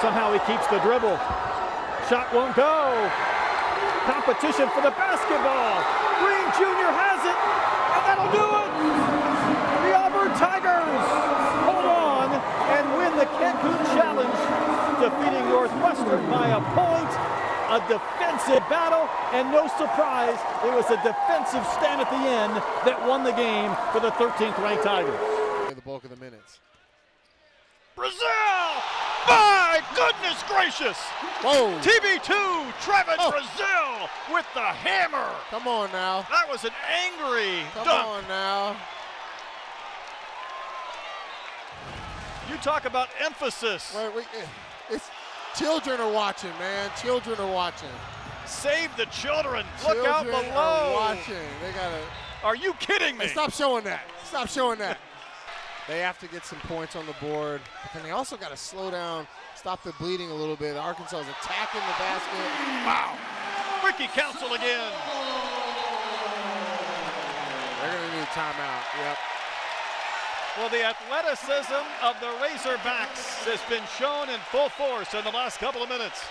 Somehow he keeps the dribble. Shot won't go. Competition for the basketball. Green Jr. has it, and that'll do it. The Auburn Tigers hold on and win the Cancun Challenge, defeating Northwestern by a point. A defensive battle, and no surprise, it was a defensive stand at the end that won the game for the 13th ranked Tigers. The bulk of the minutes. Brazil! My goodness gracious! Whoa! TB2, Trevin Brazil with the hammer. Come on now. That was an angry Come dunk. on now. You talk about emphasis. Wait, it's children are watching, man. Children are watching. Save the children. Look Children out below. are watching. They gotta. Are you kidding me? Hey, stop showing that. Stop showing that. They have to get some points on the board, but then they also got to slow down, stop the bleeding a little bit. Arkansas is attacking the basket. Wow. Ricky Council again. They're going to need a timeout. Yep. Well, the athleticism of the Razorbacks has been shown in full force in the last couple of minutes.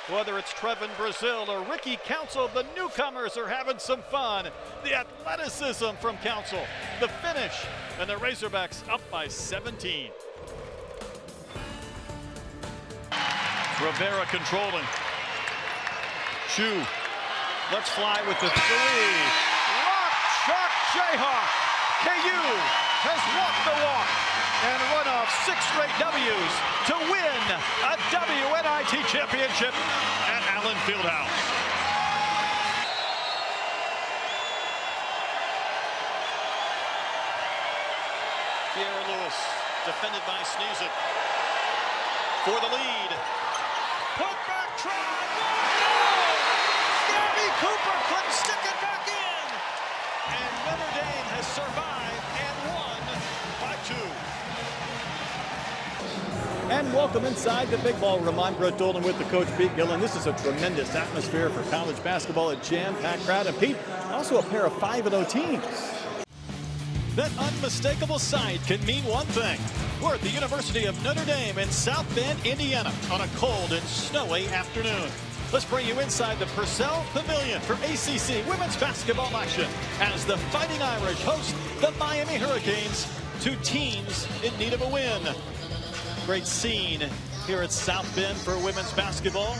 Whether it's Trevin Brazil or Ricky Council, the newcomers are having some fun. The athleticism from Council, the finish, and the Razorbacks up by 17. Rivera controlling. Shu, let's fly with the three. Rock, Shark, Jayhawk. KU has walked the walk and run off 6 straight W's to win a WNIT championship at Allen Fieldhouse. Sierra Lewis, defended by Sneezit, for the lead. Put back try. Gabby Cooper couldn't stick it back in. And Notre Dame has survived and won by 2. And welcome inside the big ball room. I'm Brett Dolan with the coach, Pete Gillen. This is a tremendous atmosphere for college basketball, a jam-packed crowd. And Pete, also a pair of 5-0 teams. That unmistakable sight can mean one thing. We're at the University of Notre Dame in South Bend, Indiana, on a cold and snowy afternoon. Let's bring you inside the Purcell Pavilion for ACC women's basketball action as the Fighting Irish host the Miami Hurricanes, 2 teams in need of a win. Great scene here at South Bend for women's basketball.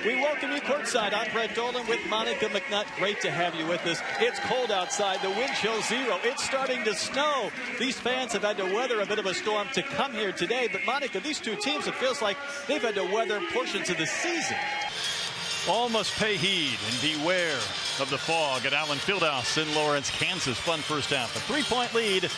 We welcome you courtside. I'm Brett Dolan with Monica McNutt. Great to have you with us. It's cold outside. The wind chill 0. It's starting to snow. These fans have had to weather a bit of a storm to come here today. But Monica, these 2 teams, it feels like they've had to weather portions of the season. All must pay heed and beware of the fog at Allen Fieldhouse in Lawrence, Kansas. Fun first half. A 3-point lead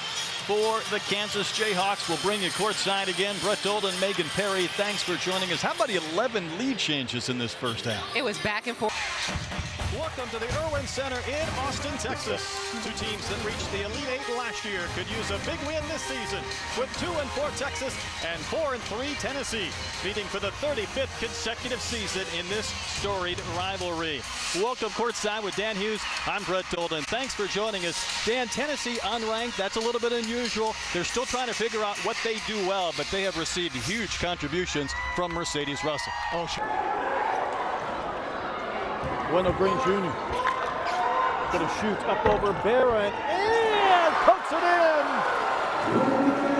for the Kansas Jayhawks. We'll bring you courtside again. Brett Dolan, Megan Perry, thanks for joining us. How about 11 lead changes in this first half? It was back and forth. Welcome to the Irwin Center in Austin, Texas. 2 teams that reached the Elite 8 last year could use a big win this season, with 2-4 Texas and 4-3 Tennessee, meeting for the 35th consecutive season in this storied rivalry. Welcome courtside with Dan Hughes. I'm Brett Dolan. Thanks for joining us. Dan, Tennessee unranked. That's a little bit unusual. They're still trying to figure out what they do well, but they have received huge contributions from Mercedes Russell. Oh, sure. Wendell Green Jr. Gonna shoot up over Barron and pokes it in.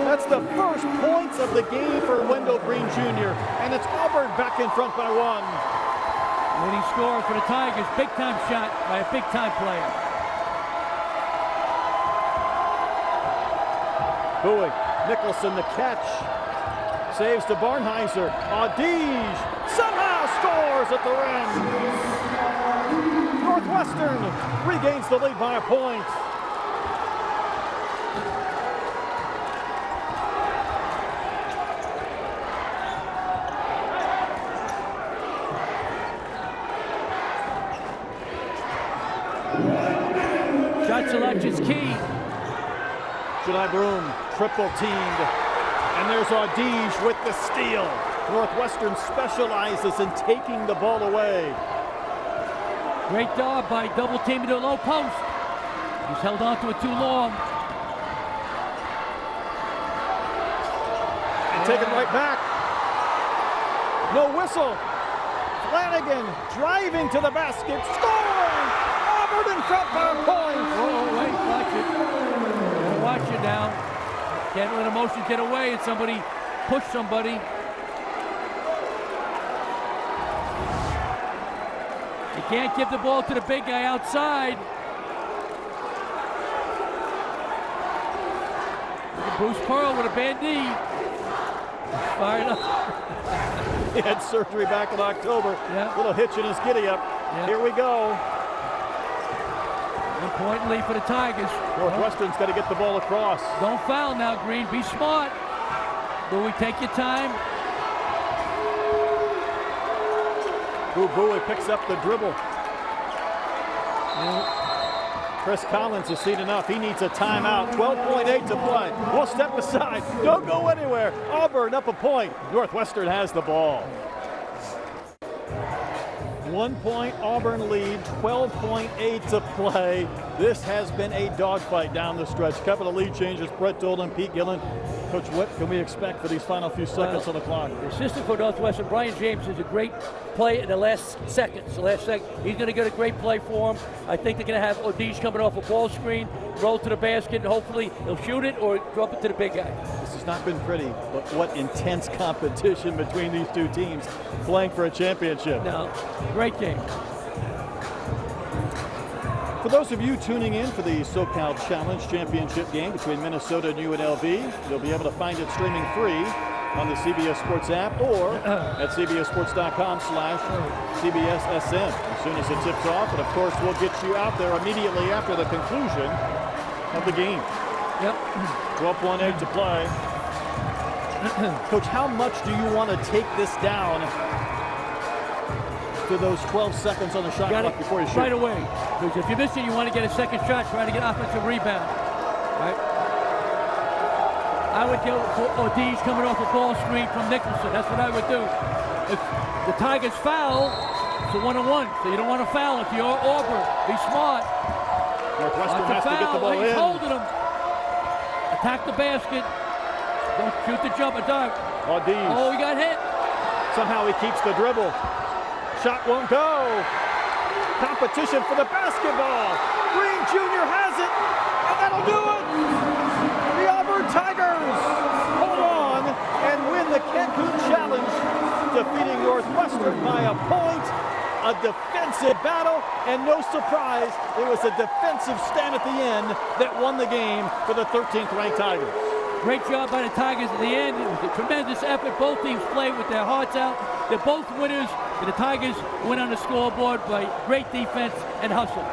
That's the first points of the game for Wendell Green Jr. And it's Auburn back in front by 1. Leading scorer for the Tigers. Big time shot by a big time player. Bowie, Nicholson the catch. Saves to Barnheiser. Audige somehow scores at the rim. Northwestern regains the lead by a point. Shot selection's key. July Broom triple teamed. And there's Audige with the steal. Northwestern specializes in taking the ball away. Great job by double teaming to a low post. He's held on to it too long. And take it right back. No whistle. Flanagan driving to the basket, scoring! Auburn in front by a point. Oh, wait, watch it. Watch it now. Can't let emotions get away and somebody push somebody. You can't give the ball to the big guy outside. Bruce Pearl with a bad knee. Fired up. He had surgery back in October. Yeah. Little hitch in his giddy up. Yeah. Here we go. 1 point lead for the Tigers. Northwestern's got to get the ball across. Don't foul now, Green. Be smart. Bowie, take your time. Bowie picks up the dribble. Chris Collins has seen enough. He needs a timeout. 12.8 to play. We'll step aside. Don't go anywhere. Auburn up a point. Northwestern has the ball. 1 point Auburn lead, 12.8 to play. This has been a dogfight down the stretch. Couple of lead changes, Brett Dolan, Pete Gillen. Coach, what can we expect for these final few seconds on the clock? The assistant for Northwestern, Brian James, is a great play in the last seconds. He's going to get a great play for him. I think they're going to have Odish coming off a ball screen, roll to the basket, and hopefully he'll shoot it or drop it to the big guy. This has not been pretty, but what intense competition between these two teams playing for a championship. No, great game. For those of you tuning in for the SoCal Challenge Championship game between Minnesota and UNLV, you'll be able to find it streaming free on the CBS Sports app or at cbssports.com/CBSSN as soon as it tips off. And of course, we'll get you out there immediately after the conclusion of the game. Yep. 12.8 to play. Coach, how much do you want to take this down to those 12 seconds on the shot clock before you shoot? Right away. Because if you miss it, you want to get a second shot, trying to get offensive rebound. Right? I would go for Odish coming off a ball screen from Nicholson. That's what I would do. If the Tigers foul, it's a 1-on-1. So you don't want to foul if you're Auburn. Be smart. Northwestern has to get the ball He's in. holding him. Attack the basket. Don't shoot the jumper, Doug. Odish. Oh, he got hit. Somehow he keeps the dribble. Shot won't go. Competition for the basketball. Green Jr. has it, and that'll do it. The Auburn Tigers hold on and win the Cancun Challenge, defeating Northwestern by a point. A defensive battle, and no surprise, it was a defensive stand at the end that won the game for the 13th ranked Tigers. Great job by the Tigers at the end. It was a tremendous effort. Both teams played with their hearts out. They're both winners. The Tigers win on the scoreboard by great defense and hustle.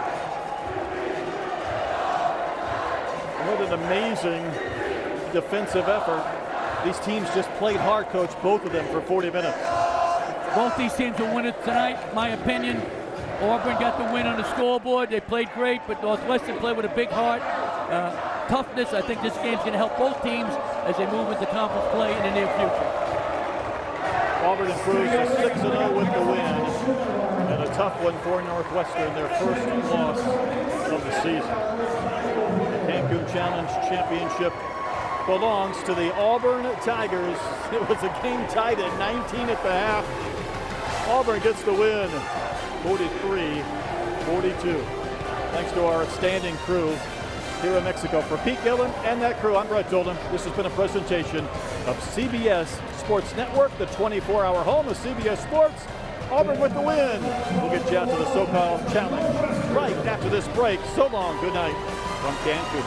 What an amazing defensive effort. These teams just played hard, Coach, both of them for 40 minutes. Both these teams are winners tonight, my opinion. Auburn got the win on the scoreboard. They played great, but Northwestern played with a big heart. Toughness. I think this game's going to help both teams as they move into conference play in the near future. Auburn improves to 6-0 with the win, and a tough one for Northwestern, their first loss of the season. The Cancun Challenge Championship belongs to the Auburn Tigers. It was a game tied at 19 at the half. Auburn gets the win, 43-42. Thanks to our outstanding crew here in Mexico. For Pete Gillen and that crew, I'm Brett Dolan. This has been a presentation of CBS Sports Network, the 24-hour home of CBS Sports. Auburn with the win. We'll get you out to the SoCal Challenge right after this break. So long, good night from Cancun.